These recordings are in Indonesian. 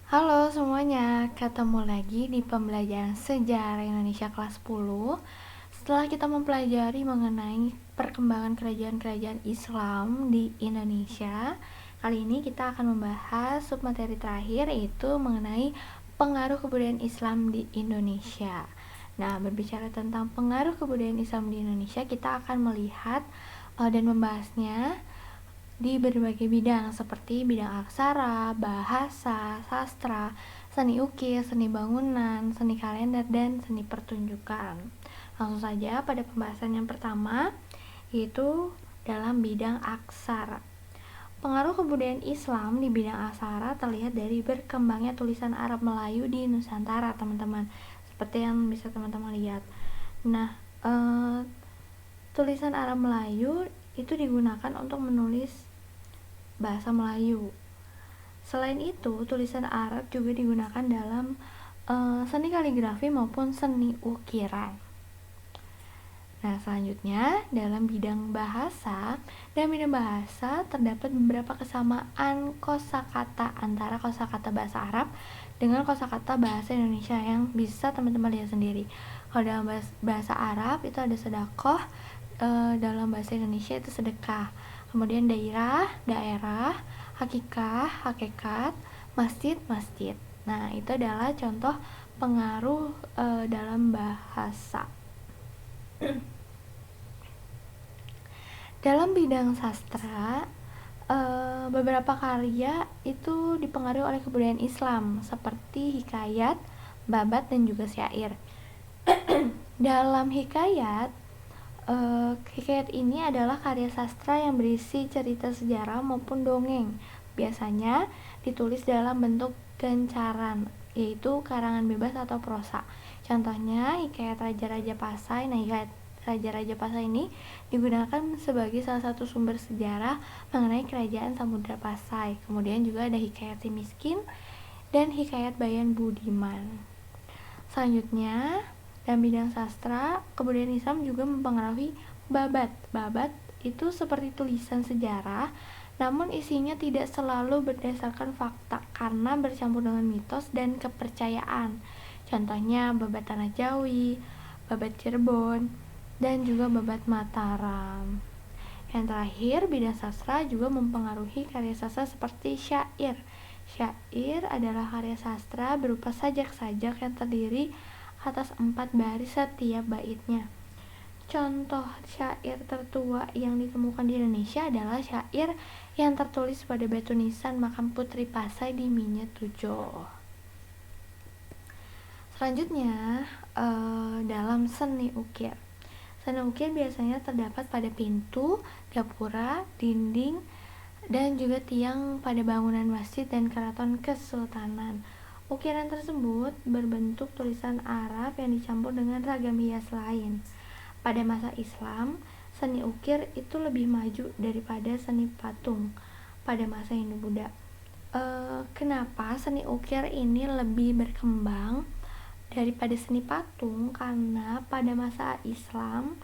Halo semuanya, ketemu lagi di pembelajaran sejarah Indonesia kelas 10. Setelah kita mempelajari mengenai perkembangan kerajaan-kerajaan Islam di Indonesia, kali ini kita akan membahas submateri terakhir, yaitu mengenai pengaruh kebudayaan Islam di Indonesia. Nah, berbicara tentang pengaruh kebudayaan Islam di Indonesia, kita akan melihat dan membahasnya di berbagai bidang seperti bidang aksara, bahasa, sastra, seni ukir, seni bangunan, seni kalender, dan seni pertunjukan. Langsung saja pada pembahasan yang pertama, yaitu dalam bidang aksara. Pengaruh kebudayaan Islam di bidang aksara terlihat dari berkembangnya tulisan Arab Melayu di Nusantara, teman-teman. Seperti yang bisa teman-teman lihat. Nah, tulisan Arab Melayu itu digunakan untuk menulis bahasa Melayu. Selain itu, tulisan Arab juga digunakan dalam seni kaligrafi maupun seni ukiran. Nah, selanjutnya dalam bidang bahasa, terdapat beberapa kesamaan kosakata antara kosakata bahasa Arab dengan kosakata bahasa Indonesia yang bisa teman-teman lihat sendiri. Kalau dalam bahasa Arab itu ada sedekah, dalam bahasa Indonesia itu sedekah. Kemudian daerah, hakikat, masjid. Nah, itu adalah contoh pengaruh dalam bahasa. Dalam bidang sastra, beberapa karya itu dipengaruhi oleh kebudayaan Islam seperti hikayat, babat, dan juga syair. Dalam hikayat ini adalah karya sastra yang berisi cerita sejarah maupun dongeng. Biasanya ditulis dalam bentuk gancaran, yaitu karangan bebas atau prosa. Contohnya hikayat Raja-Raja Pasai. Nah, hikayat Raja-Raja Pasai ini digunakan sebagai salah satu sumber sejarah mengenai kerajaan Samudra Pasai. Kemudian juga ada hikayat Si Miskin dan hikayat Bayan Budiman. Selanjutnya, dalam bidang sastra, kebudayaan Islam juga mempengaruhi babat. Babat itu seperti tulisan sejarah, namun isinya tidak selalu berdasarkan fakta karena bercampur dengan mitos dan kepercayaan. Contohnya babat Tanah Jawi, babat Cirebon, dan juga babat Mataram. Yang terakhir, bidang sastra juga mempengaruhi karya sastra seperti syair. Syair adalah karya sastra berupa sajak-sajak yang terdiri atas 4 baris setiap baitnya. Contoh syair tertua yang ditemukan di Indonesia adalah syair yang tertulis pada batu nisan makam Putri Pasai di Minyak-Tujoh. Selanjutnya, dalam seni ukir. Seni ukir biasanya terdapat pada pintu, gapura, dinding, dan juga tiang pada bangunan masjid dan keraton kesultanan. Ukiran tersebut berbentuk tulisan Arab yang dicampur dengan ragam hias lain. Pada masa Islam, seni ukir itu lebih maju daripada seni patung pada masa Hindu-Buddha. Kenapa seni ukir ini lebih berkembang daripada seni patung? Karena pada masa Islam,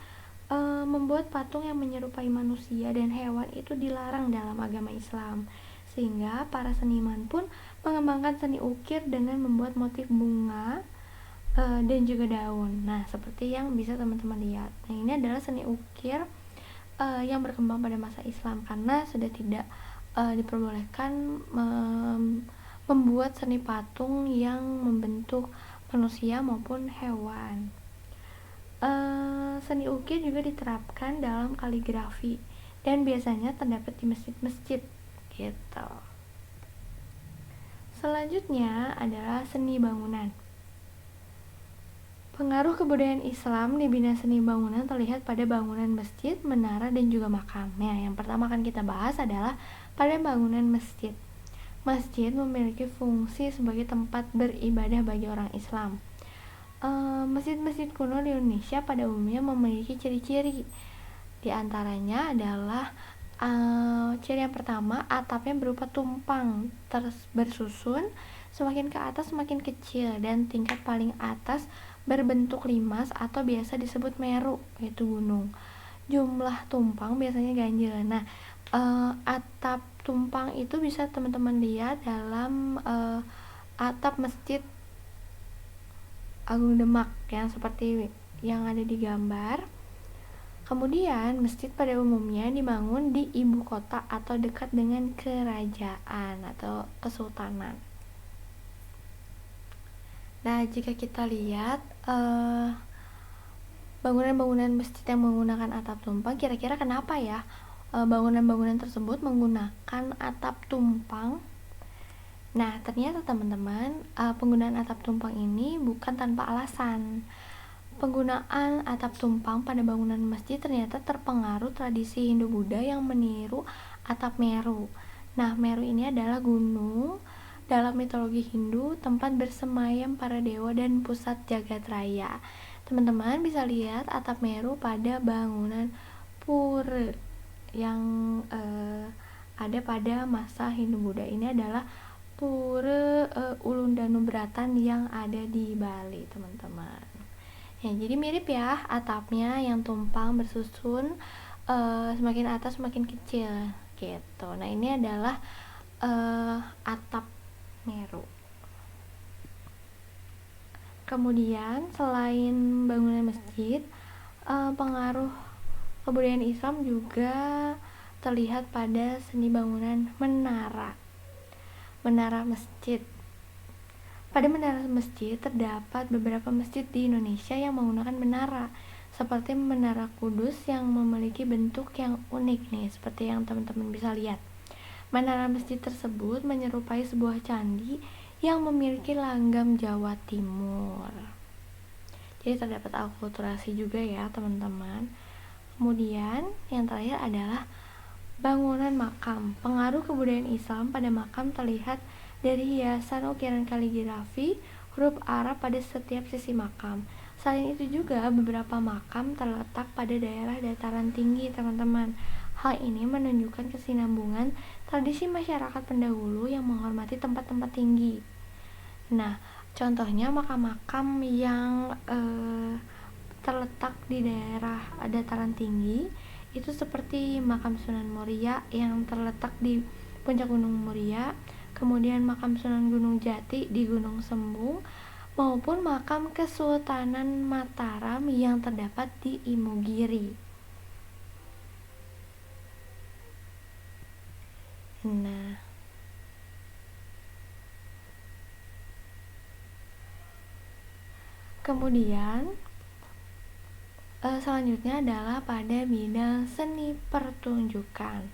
membuat patung yang menyerupai manusia dan hewan itu dilarang dalam agama Islam, sehingga para seniman pun mengembangkan seni ukir dengan membuat motif bunga dan juga daun. Nah, seperti yang bisa teman-teman lihat. Nah, ini adalah seni ukir yang berkembang pada masa Islam karena sudah tidak diperbolehkan membuat seni patung yang membentuk manusia maupun hewan. Seni ukir juga diterapkan dalam kaligrafi dan biasanya terdapat di masjid-masjid gitu. Selanjutnya adalah seni bangunan. Pengaruh kebudayaan Islam di bidang seni bangunan terlihat pada bangunan masjid, menara, dan juga makam. Nah, yang pertama akan kita bahas adalah pada bangunan masjid. Masjid memiliki fungsi sebagai tempat beribadah bagi orang Islam. Masjid-masjid kuno di Indonesia pada umumnya memiliki ciri-ciri. Di antaranya adalah ciri yang pertama, atapnya berupa tumpang bersusun, semakin ke atas semakin kecil, dan tingkat paling atas berbentuk limas atau biasa disebut meru, yaitu gunung. Jumlah tumpang biasanya ganjil. Nah, atap tumpang itu bisa teman-teman lihat dalam atap Masjid Agung Demak yang seperti yang ada di gambar. Kemudian masjid pada umumnya dibangun di ibu kota atau dekat dengan kerajaan atau kesultanan. Nah, jika kita lihat bangunan-bangunan masjid yang menggunakan atap tumpang, kira-kira kenapa ya bangunan-bangunan tersebut menggunakan atap tumpang? Nah, ternyata teman-teman, penggunaan atap tumpang ini bukan tanpa alasan. Penggunaan atap tumpang pada bangunan masjid ternyata terpengaruh tradisi Hindu-Buddha yang meniru atap Meru. Nah, Meru ini adalah gunung dalam mitologi Hindu, tempat bersemayam para dewa dan pusat jagat raya. Teman-teman bisa lihat atap Meru pada bangunan pura yang ada pada masa Hindu-Buddha. Ini adalah pura Ulundanubratan yang ada di Bali, teman-teman. Ya, jadi mirip ya atapnya yang tumpang bersusun, semakin atas semakin kecil gitu. Nah, ini adalah atap Meru. Kemudian selain bangunan masjid, pengaruh kebudayaan Islam juga terlihat pada seni bangunan menara masjid. Pada menara masjid terdapat beberapa masjid di Indonesia yang menggunakan menara, seperti Menara Kudus yang memiliki bentuk yang unik nih, seperti yang teman-teman bisa lihat. Menara masjid tersebut menyerupai sebuah candi yang memiliki langgam Jawa Timur. Jadi terdapat akulturasi juga ya, teman-teman. Kemudian yang terakhir adalah bangunan makam. Pengaruh kebudayaan Islam pada makam terlihat dari hiasan ukiran kaligrafi huruf Arab pada setiap sisi makam. Selain itu juga beberapa makam terletak pada daerah dataran tinggi, teman-teman. Hal ini menunjukkan kesinambungan tradisi masyarakat pendahulu yang menghormati tempat-tempat tinggi. Nah, contohnya makam-makam yang terletak di daerah dataran tinggi itu seperti makam Sunan Muria yang terletak di puncak Gunung Muria, kemudian makam Sunan Gunung Jati di Gunung Sembung, maupun makam Kesultanan Mataram yang terdapat di Imogiri. Nah, kemudian selanjutnya adalah pada bidang seni pertunjukan.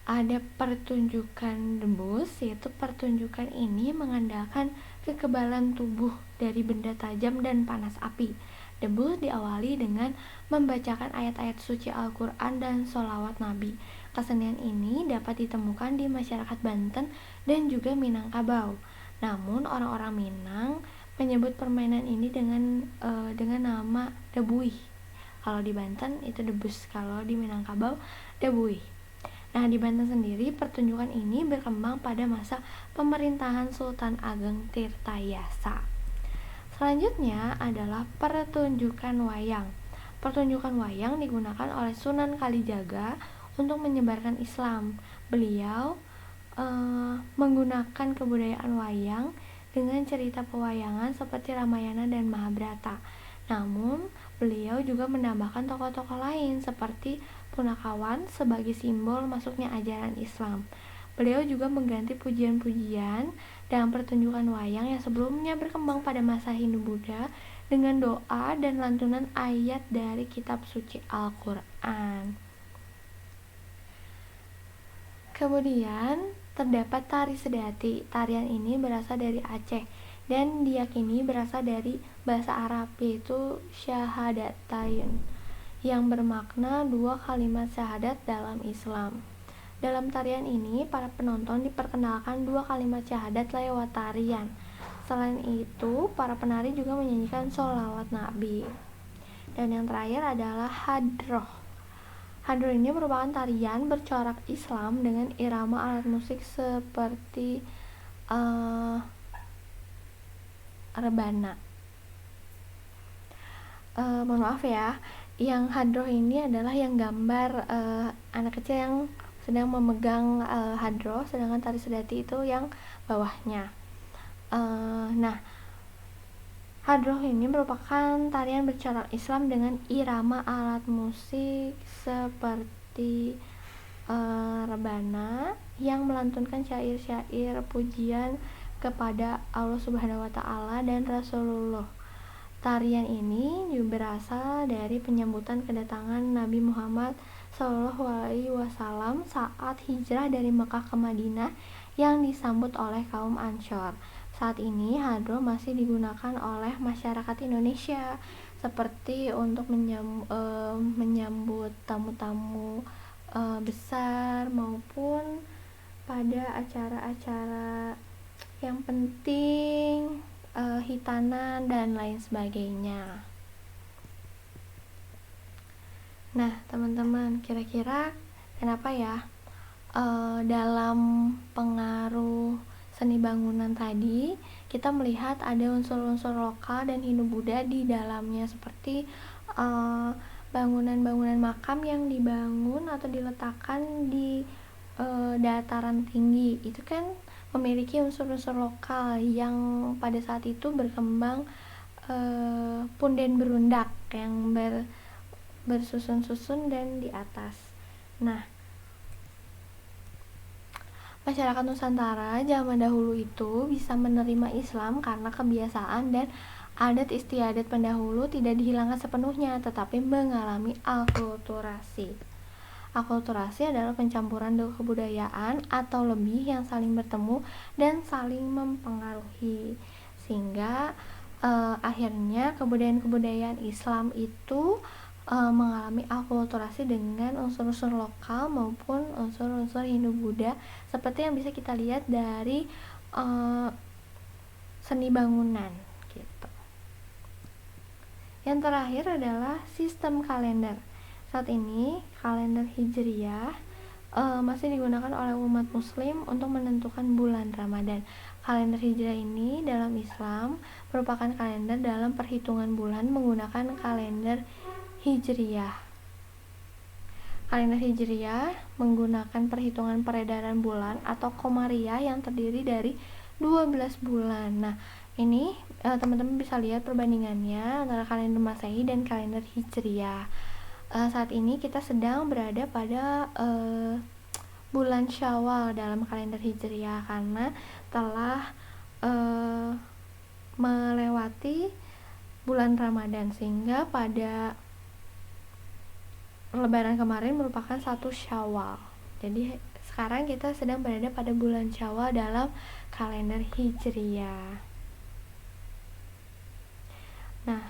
Ada pertunjukan debus, yaitu pertunjukan ini mengandalkan kekebalan tubuh dari benda tajam dan panas api. Debus diawali dengan membacakan ayat-ayat suci Al-Quran dan sholawat Nabi. Kesenian ini dapat ditemukan di masyarakat Banten dan juga Minangkabau. Namun orang-orang Minang menyebut permainan ini dengan nama debuih. Kalau di Banten itu debus, kalau di Minangkabau debuih. Nah, di Banten sendiri pertunjukan ini berkembang pada masa pemerintahan Sultan Ageng Tirtayasa. Selanjutnya adalah pertunjukan wayang. Pertunjukan wayang digunakan oleh Sunan Kalijaga untuk menyebarkan Islam. Beliau menggunakan kebudayaan wayang dengan cerita pewayangan seperti Ramayana dan Mahabharata. Namun, beliau juga menambahkan tokoh-tokoh lain seperti Punakawan sebagai simbol masuknya ajaran Islam. Beliau juga mengganti pujian-pujian dalam pertunjukan wayang yang sebelumnya berkembang pada masa Hindu-Buddha dengan doa dan lantunan ayat dari kitab suci Al-Quran. Kemudian terdapat tari sedati. Tarian ini berasal dari Aceh dan diyakini berasal dari bahasa Arab, yaitu syahadatain, yang bermakna dua kalimat syahadat dalam Islam. Dalam tarian ini, para penonton diperkenalkan dua kalimat syahadat lewat tarian. Selain itu, para penari juga menyanyikan sholawat Nabi. Dan yang terakhir adalah hadroh. Hadroh ini merupakan tarian bercorak Islam dengan irama alat musik seperti rebana. Mohon maaf ya, yang hadroh ini adalah yang gambar anak kecil yang sedang memegang hadroh, sedangkan tari sedati itu yang bawahnya. Nah, hadroh ini merupakan tarian bercorak Islam dengan irama alat musik seperti rebana yang melantunkan syair-syair pujian kepada Allah Subhanahu wa taala dan Rasulullah. Tarian ini juga berasal dari penyambutan kedatangan Nabi Muhammad SAW saat hijrah dari Mekah ke Madinah yang disambut oleh kaum Ansor. Saat ini hadroh masih digunakan oleh masyarakat Indonesia seperti untuk menyambut tamu-tamu besar maupun pada acara-acara yang penting, hitanan dan lain sebagainya. Nah, teman-teman, kira-kira kenapa ya dalam pengaruh seni bangunan tadi kita melihat ada unsur-unsur lokal dan Hindu-Buddha di dalamnya, seperti bangunan-bangunan makam yang dibangun atau diletakkan di dataran tinggi itu kan memiliki unsur-unsur lokal yang pada saat itu berkembang punden berundak yang bersusun-susun dan di atas. Nah, masyarakat Nusantara zaman dahulu itu bisa menerima Islam karena kebiasaan dan adat istiadat pendahulu tidak dihilangkan sepenuhnya, tetapi mengalami akulturasi. Akulturasi adalah pencampuran dua kebudayaan atau lebih yang saling bertemu dan saling mempengaruhi, sehingga akhirnya kebudayaan-kebudayaan Islam itu mengalami akulturasi dengan unsur-unsur lokal maupun unsur-unsur Hindu-Buddha, seperti yang bisa kita lihat dari seni bangunan gitu. Yang terakhir adalah sistem kalender. Saat ini kalender Hijriyah masih digunakan oleh umat muslim untuk menentukan bulan Ramadan. Kalender Hijriah ini dalam Islam merupakan kalender dalam perhitungan bulan menggunakan kalender Hijriyah. Kalender Hijriyah menggunakan perhitungan peredaran bulan atau Qamariyah yang terdiri dari 12 bulan. Nah, ini teman-teman bisa lihat perbandingannya antara kalender Masehi dan kalender Hijriyah. Saat ini kita sedang berada pada bulan Syawal dalam kalender Hijriyah karena telah melewati bulan Ramadan, sehingga pada Lebaran kemarin merupakan 1 Syawal. Jadi sekarang kita sedang berada pada bulan Syawal dalam kalender Hijriyah. Nah,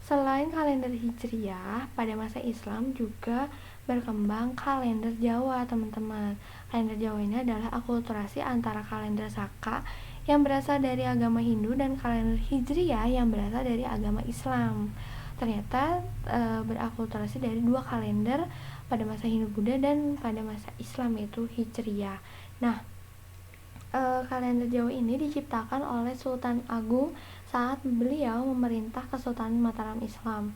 selain kalender Hijriyah, pada masa Islam juga berkembang kalender Jawa, teman-teman. Kalender Jawa ini adalah akulturasi antara kalender Saka yang berasal dari agama Hindu dan kalender Hijriyah yang berasal dari agama Islam. Ternyata berakulturasi dari dua kalender pada masa Hindu-Buddha dan pada masa Islam, yaitu Hijriyah. Nah, kalender Jawa ini diciptakan oleh Sultan Agung saat beliau memerintah Kesultanan Mataram Islam.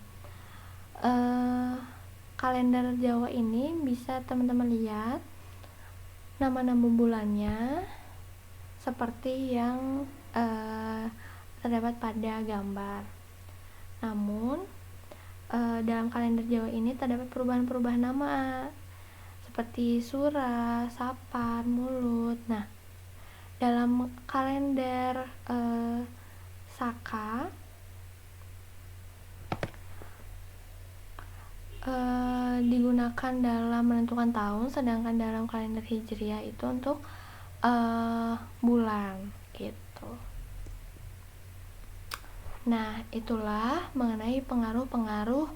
Kalender Jawa ini bisa teman-teman lihat nama-nama bulannya seperti yang terdapat pada gambar. Namun dalam kalender Jawa ini terdapat perubahan-perubahan nama seperti Sura, Sapar, Mulut. Nah, dalam kalender Saka digunakan dalam menentukan tahun, sedangkan dalam kalender Hijriyah itu untuk bulan gitu. Nah, itulah mengenai pengaruh-pengaruh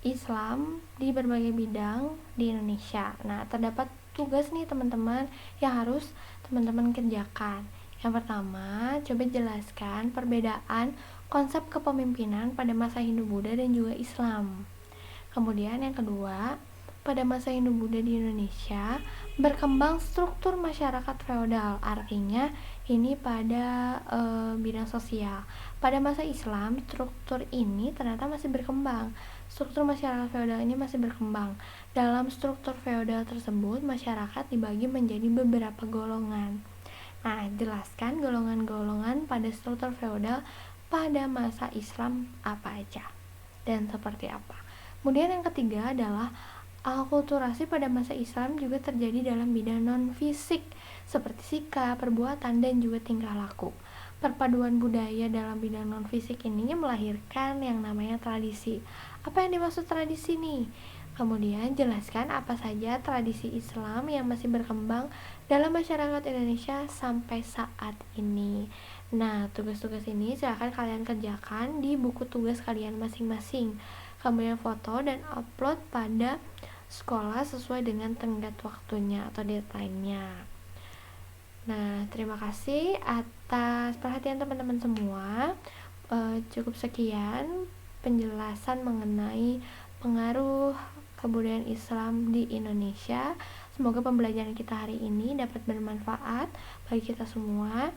Islam di berbagai bidang di Indonesia. Nah, terdapat tugas nih teman-teman yang harus teman-teman kerjakan. Yang pertama, coba jelaskan perbedaan konsep kepemimpinan pada masa Hindu-Buddha dan juga Islam. Kemudian yang kedua, pada masa Hindu-Buddha di Indonesia berkembang struktur masyarakat feodal, artinya ini pada bidang sosial. Pada masa Islam, struktur ini ternyata masih berkembang. Struktur masyarakat feodal ini masih berkembang. Dalam struktur feodal tersebut, masyarakat dibagi menjadi beberapa golongan. Nah, jelaskan golongan-golongan pada struktur feodal pada masa Islam apa aja dan seperti apa. Kemudian yang ketiga adalah akulturasi pada masa Islam juga terjadi dalam bidang non-fisik seperti sikap, perbuatan, dan juga tingkah laku. Perpaduan budaya dalam bidang non-fisik ini melahirkan yang namanya tradisi. Apa yang dimaksud tradisi nih? Kemudian jelaskan apa saja tradisi Islam yang masih berkembang dalam masyarakat Indonesia sampai saat ini. Nah, tugas-tugas ini silahkan kalian kerjakan di buku tugas kalian masing-masing. Kemudian foto dan upload pada sekolah sesuai dengan tenggat waktunya atau deadline-nya. Nah, terima kasih atas perhatian teman-teman semua. Cukup sekian penjelasan mengenai pengaruh kebudayaan Islam di Indonesia. Semoga pembelajaran kita hari ini dapat bermanfaat bagi kita semua.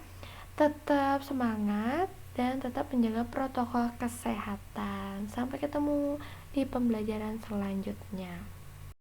Tetap semangat dan tetap menjaga protokol kesehatan. Sampai ketemu di pembelajaran selanjutnya.